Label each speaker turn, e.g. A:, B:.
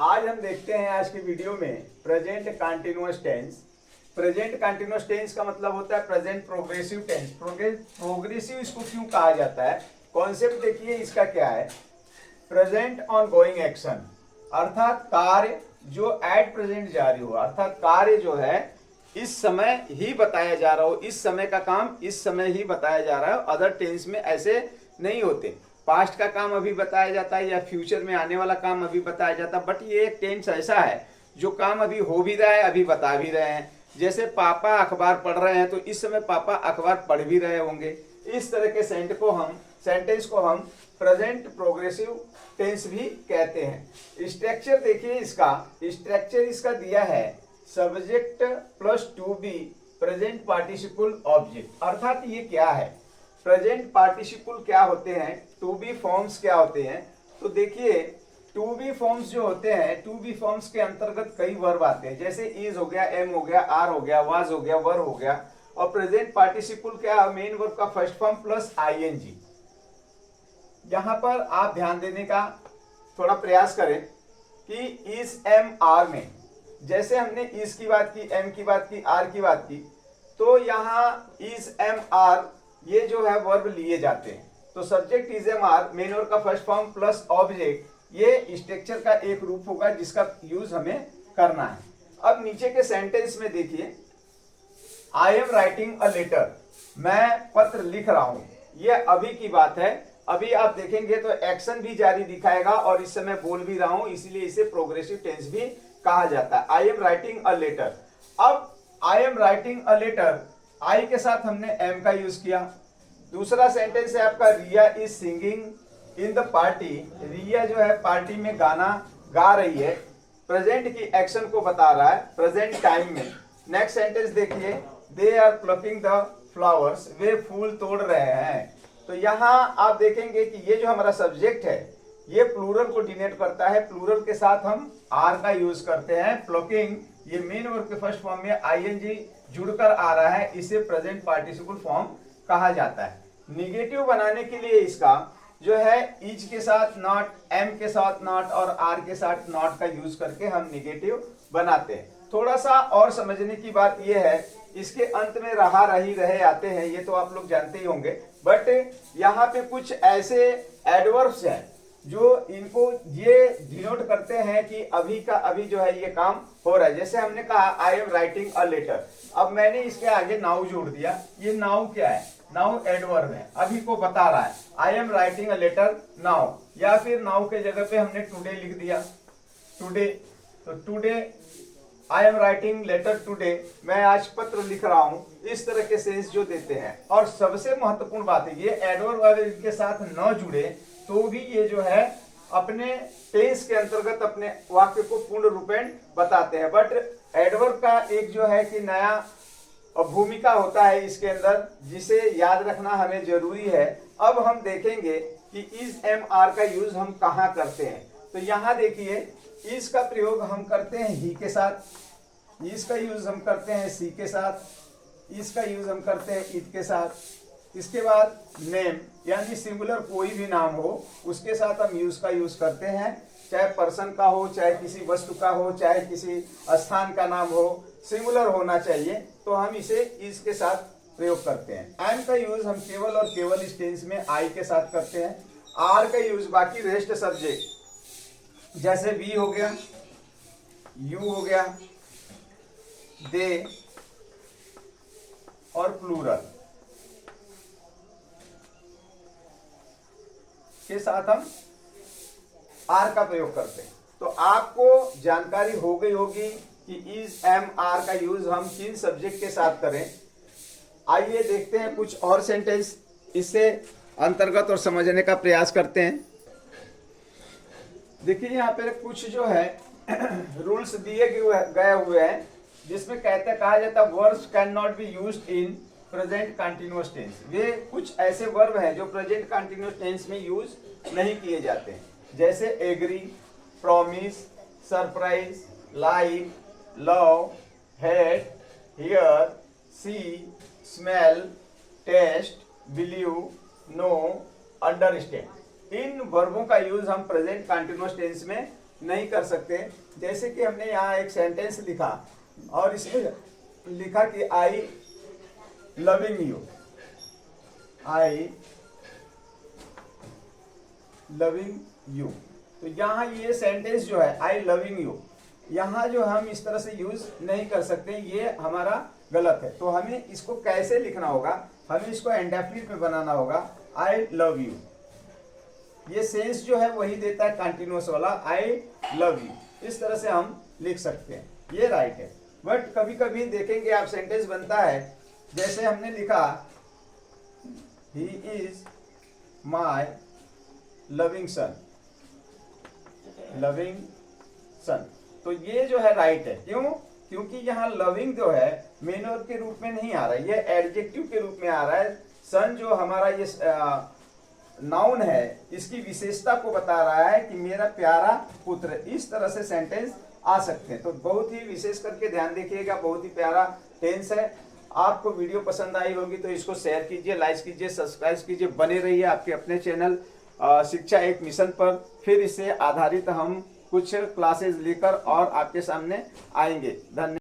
A: आज हम देखते हैं आज की वीडियो में present continuous tense. Present continuous tense का मतलब होता है प्रेजेंट प्रोग्रेसिव टेंस। प्रोग्रेसिव इसको क्यों कहा जाता है, कॉन्सेप्ट देखिए इसका क्या है। प्रेजेंट ऑनगोइंग एक्शन अर्थात कार्य जो एट प्रेजेंट जारी हो, अर्थात कार्य जो है इस समय ही बताया जा रहा हो, इस समय का काम इस समय ही बताया जा रहा है। अदर टेंस में ऐसे नहीं होते, पास्ट का काम अभी बताया जाता है या फ्यूचर में आने वाला काम अभी बताया जाता है। बट ये एक टेंस ऐसा है जो काम अभी हो भी रहा है, अभी बता भी रहे हैं। जैसे पापा अखबार पढ़ रहे हैं तो इस समय पापा अखबार पढ़ भी रहे होंगे। इस तरह के सेंटेंस को हम प्रेजेंट प्रोग्रेसिव टेंस भी कहते हैं। स्ट्रक्चर देखिए इसका, स्ट्रक्चर इसका दिया है subject plus to be present participle object. अर्थात ये क्या है, प्रेजेंट पार्टिसिपल क्या होते हैं, टू बी फॉर्म्स क्या होते हैं। तो देखिए टू बी फॉर्म्स जो होते हैं, टू बी फॉर्म्स के अंतर्गत कई वर्ब आते हैं, जैसे इज हो गया, एम हो गया, आर हो गया, वाज हो गया, वर हो गया। और प्रेजेंट पार्टिसिपल क्या है, मेन वर्ब का फर्स्ट फॉर्म प्लस आईएनजी। यहां पर आप ध्यान देने का थोड़ा प्रयास करें कि इज एम आर में जैसे हमने इज की बात की, एम की बात की, आर की बात की, तो यहाँ इज एम आर ये जो है वर्ब लिए जाते हैं। तो subject is am are, main verb का फर्स्ट फॉर्म प्लस ऑब्जेक्ट, ये स्ट्रक्चर का एक रूप होगा जिसका यूज हमें करना है। अब नीचे के सेंटेंस में देखिए, I am writing a letter, मैं पत्र लिख रहा हूं, ये अभी की बात है। अभी आप देखेंगे तो एक्शन भी जारी दिखाएगा और इस समय बोल भी रहा हूं, इसलिए इसे प्रोग्रेसिव टेंस भी कहा जाता है। I am writing a letter. अब I am writing a letter, I के साथ हमने एम का यूज किया। दूसरा सेंटेंस है आपका, Riya is singing in the party, Riya जो है पार्टी में गाना गा रही है, प्रेजेंट की एक्शन को बता रहा है प्रेजेंट टाइम में। नेक्स्ट सेंटेंस देखिए, they are plucking the flowers, वे फूल तोड़ रहे हैं। तो यहां आप देखेंगे कि ये जो हमारा सब्जेक्ट है ये प्लूरल को डिनोट करता है, प्लूरल के साथ हम आर का यूज करते हैं। प्लकिंग ये मेन वर्ब के फर्स्ट फॉर्म में आईएनजी जुड़कर आ रहा है, इसे प्रेजेंट पार्टिसिपल फॉर्म कहा जाता है। निगेटिव बनाने के लिए इसका जो है इज के साथ नॉट, एम के साथ नॉट और आर के साथ नॉट का यूज करके हम निगेटिव बनाते हैं। थोड़ा सा और समझने की बात यह है, इसके अंत में रहा रही रहे आते हैं, ये तो आप लोग जानते ही होंगे। बट यहाँ पे कुछ ऐसे एडवर्ब्स हैं जो इनको ये डिनोट करते हैं कि अभी का अभी जो है ये काम हो रहा है। जैसे हमने कहा I am writing a letter, अब मैंने इसके आगे नाउ जोड़ दिया। ये नाउ क्या है, नाउ एडवर्ब है, अभी को बता रहा है। I am writing a letter now, या फिर नाउ के जगह पे हमने टुडे लिख दिया, टुडे। तो today I am writing letter today, मैं आज पत्र लिख रहा हूं। इस तरह के सेंस जो देते हैं। और सबसे महत्वपूर्ण बात है, ये एडवर्ब अगर इनके साथ न जुड़े तो भी ये जो है अपने टेंस के अंतर्गत अपने वाक्य को पूर्ण रूपेण बताते हैं। बट एडवर्ब का एक जो है कि नया भूमिका होता है इसके अंदर, जिसे याद रखना हमें जरूरी है। अब हम देखेंगे कि इज एम आर का यूज हम कहाँ करते हैं। तो यहाँ देखिए, इज का प्रयोग हम करते हैं ही के साथ, इज का यूज हम करते हैं सी के साथ, इज का यूज हम करते हैं इट के साथ। इसके बाद नेम यानी सिंगुलर कोई भी नाम हो उसके साथ हम यूज का यूज करते हैं, चाहे पर्सन का हो, चाहे किसी वस्तु का हो, चाहे किसी स्थान का नाम हो, सिंगुलर होना चाहिए, तो हम इसे इज के साथ प्रयोग करते हैं। एम का यूज हम केवल और केवल इस टेंस में आई के साथ करते हैं। आर का यूज बाकी रेस्ट सब्जेक्ट जैसे वी हो गया, यू हो गया, दे और प्लूरल के साथ हम आर का प्रयोग करते हैं। तो आपको जानकारी हो गई होगी कि इज एम आर का यूज हम किन सब्जेक्ट के साथ करें। आइए देखते हैं कुछ और सेंटेंस इससे अंतर्गत और समझने का प्रयास करते हैं। देखिए यहाँ पे कुछ जो है रूल्स दिए गए हुए हैं, जिसमें कहा जाता है verbs can not be used in present continuous tense. वे कुछ ऐसे वर्ब हैं जो प्रेजेंट कंटीन्यूअस टेंस में यूज नहीं किए जाते हैं, जैसे agree, promise, surprise, like, love, hate, hear, see, smell, taste, believe, know, understand. इन वर्बों का यूज हम प्रेजेंट कंटीन्यूअस टेंस में नहीं कर सकते। जैसे कि हमने यहाँ एक सेंटेंस लिखा और इसमें लिखा कि I loving you, I loving you. तो यहाँ ये सेंटेंस जो है आई लविंग यू, यहाँ जो हम इस तरह से यूज नहीं कर सकते, ये हमारा गलत है। तो हमें इसको कैसे लिखना होगा, हमें इसको इंडेफिनिट में बनाना होगा, आई लव यू। ये सेंस जो है वही देता है कंटिन्यूअस वाला, आई लव यू। इस तरह से हम लिख सकते हैं, ये राइट है। बट कभी कभी देखेंगे आप सेंटेंस बनता है, जैसे हमने लिखा he is my loving son, loving son. तो ये जो है राइट है, क्यों? क्योंकि यहाँ लविंग जो है मेन वर्ब के रूप में नहीं आ रहा है, ये एडजेक्टिव के रूप में आ रहा है। सन जो हमारा ये नाउन है, इसकी विशेषता को बता रहा है कि मेरा प्यारा पुत्र। इस तरह से सेंटेंस आ सकते हैं। तो बहुत ही विशेष करके ध्यान देखिएगा, बहुत ही प्यारा टेंस है। आपको वीडियो पसंद आई होगी तो इसको शेयर कीजिए, लाइक कीजिए, सब्सक्राइब कीजिए, बने रहिए आपके अपने चैनल शिक्षा एक मिशन पर। फिर इससे आधारित हम कुछ क्लासेस लेकर और आपके सामने आएंगे। धन्यवाद।